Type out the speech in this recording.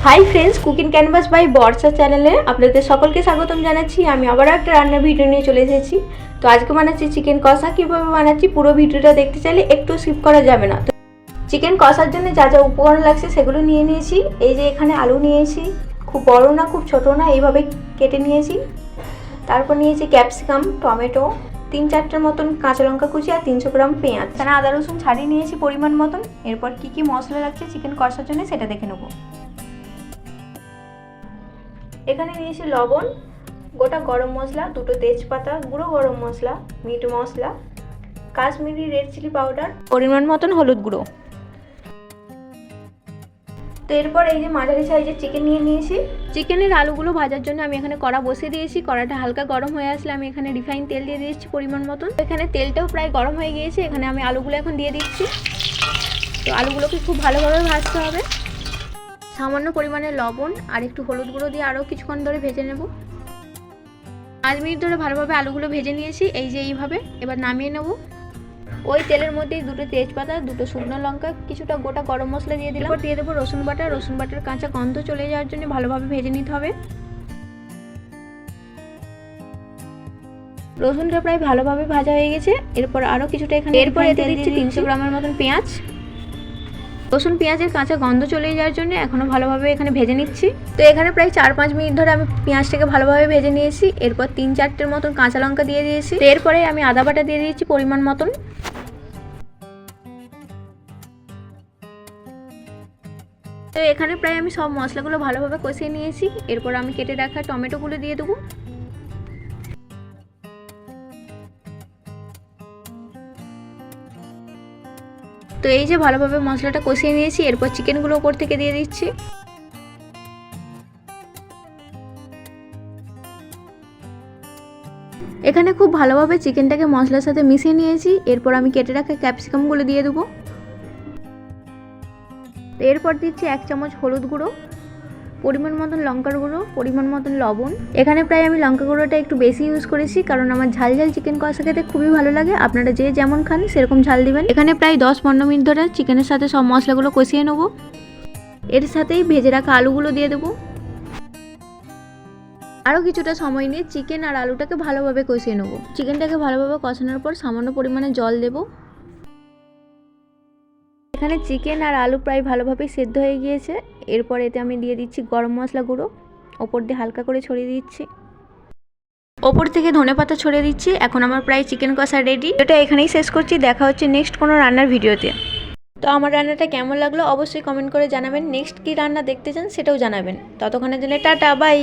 High friends, cooking canvas by Barsha চ্যানেলে আপনাদের সকলকে স্বাগতম জানাচ্ছি। আমি আবার একটা রান্নার ভিডিও নিয়ে চলে এসেছি। তো আজকে বানাচ্ছি চিকেন কষা। কীভাবে বানাচ্ছি পুরো ভিডিওটা দেখতে চাইলে একটু স্কিপ করা যাবে না। তো চিকেন কষার জন্য যা যা উপকরণ লাগছে সেগুলো নিয়ে নিয়েছি। এই যে এখানে আলু নিয়েছি, খুব বড় না খুব ছোটো না, এইভাবে কেটে নিয়েছি। তারপর নিয়েছি ক্যাপসিকাম, টমেটো, 3-4টার মতন কাঁচা লঙ্কা কুচি আর 300 গ্রাম পেঁয়াজ। এখানে আদা রসুন ছাড়িয়ে নিয়েছি পরিমাণ মতন। এরপর কী কী মশলা লাগছে চিকেন কষার জন্য সেটা দেখে নেবো। এখানে নিয়েছি লবণ, গোটা গরম মশলা, 2টো তেজপাতা, গুঁড়ো গরম মশলা, মিট মশলা, কাশ্মীরি রেড চিলি পাউডার, পরিমাণ মতন হলুদ গুঁড়ো। তো এরপর এই যে মাঝারি সাইজের চিকেন নিয়ে নিয়েছি। চিকেনের আলুগুলো ভাজার জন্য আমি এখানে কড়া বসিয়ে দিয়েছি। কড়াটা হালকা গরম হয়ে আসলে আমি এখানে রিফাইন তেল দিয়ে দিয়েছি পরিমাণ মতন। এখানে তেলটাও প্রায় গরম হয়ে গিয়েছে। এখানে আমি আলুগুলো এখন দিয়ে দিচ্ছি। তো আলুগুলোকে খুব ভালোভাবে ভাজতে হবে। সামান্য পরিমাণে লবণ আর একটু হলুদ গুঁড়ো দিয়ে আরও কিছুক্ষণ ধরে ভেজে নেব। 5 মিনিট ধরে ভালোভাবে আলুগুলো ভেজে নিয়েছি, এই যে এইভাবে। এবার নামিয়ে নেব। ওই তেলের মধ্যেই 2টো তেজপাতা, 2টো শুকনো লঙ্কা, কিছুটা গোটা গরম মশলা দিয়ে দিলাম। এরপর দিয়ে দেবো রসুন বাটা। রসুন বাটার কাঁচা গন্ধ চলে যাওয়ার জন্য ভালোভাবে ভেজে নিতে হবে। রসুনটা প্রায় ভালোভাবে ভাজা হয়ে গেছে। এরপর আরও কিছুটা এখানে এরপর এতে দিচ্ছি 300 গ্রামের মতন পেঁয়াজ। রসুন পেঁয়াজের কাঁচা গন্ধ চলে যাওয়ার জন্য এখনও ভালোভাবে এখানে ভেজে নিচ্ছি। তো এখানে প্রায় 4-5 মিনিট ধরে আমি পেঁয়াজটাকে ভালোভাবে ভেজে নিয়েছি। এরপর 3-4টের মতন কাঁচা লঙ্কা দিয়ে দিয়েছি। তো এরপরে আমি আদা বাটা দিয়ে দিয়েছি পরিমাণ মতন। তো এখানে প্রায় আমি সব মশলাগুলো ভালোভাবে কষিয়ে নিয়েছি। এরপর আমি কেটে রাখা টমেটোগুলো দিয়ে দেবো। তো এই যে ভালোভাবে মশলাটা কষিয়ে নিয়েছি, এরপর চিকেনগুলো ওপর থেকে দিয়ে দিচ্ছি। এখানে খুব ভালোভাবে চিকেনটাকে মশলার সাথে মিশিয়ে নিয়েছি। এরপর আমি কেটে রাখা ক্যাপসিকামগুলো দিয়ে দেবো। এরপর দিচ্ছি 1 চামচ হলুদ গুঁড়ো, পরিমাণ মতন লঙ্কার গুঁড়ো, পরিমাণ মতন লবণ। এখানে প্রায় আমি লঙ্কা গুঁড়োটা একটু বেশি ইউজ করেছি, কারণ আমার ঝাল ঝাল চিকেন কষা খেতে খুবই ভালো লাগে। আপনারা যে যেমন খান সেরকম ঝাল দিবেন। এখানে প্রায় 10-15 মিনিট ধরে চিকেনের সাথে সব মশলাগুলো কষিয়ে নেব। এর সাথেই ভেজে রাখা আলুগুলো দিয়ে দেবো। আরও কিছুটা সময় নিয়ে চিকেন আর আলুটাকে ভালোভাবে কষিয়ে নেব। চিকেনটাকে ভালোভাবে কষানোর পর সামান্য পরিমাণে জল দেব। এখানে চিকেন আর আলু প্রায় ভালোভাবে সেদ্ধ হয়ে গিয়েছে। এরপর এতে আমি দিয়ে দিচ্ছি গরম মশলা গুঁড়ো, ওপর দিয়ে হালকা করে ছড়িয়ে দিচ্ছি। ওপর থেকে ধনেপাতা ছড়িয়ে দিচ্ছি। এখন আমার প্রায় চিকেন কষা রেডি। এটা এখানেই শেষ করছি। দেখা হচ্ছে নেক্সট কোনো রান্নার ভিডিওতে। তো আমার রান্নাটা কেমন লাগলো অবশ্যই কমেন্ট করে জানাবেন। নেক্সট কী রান্না দেখতে চান সেটাও জানাবেন। ততক্ষণের জন্য টাটা, বাই।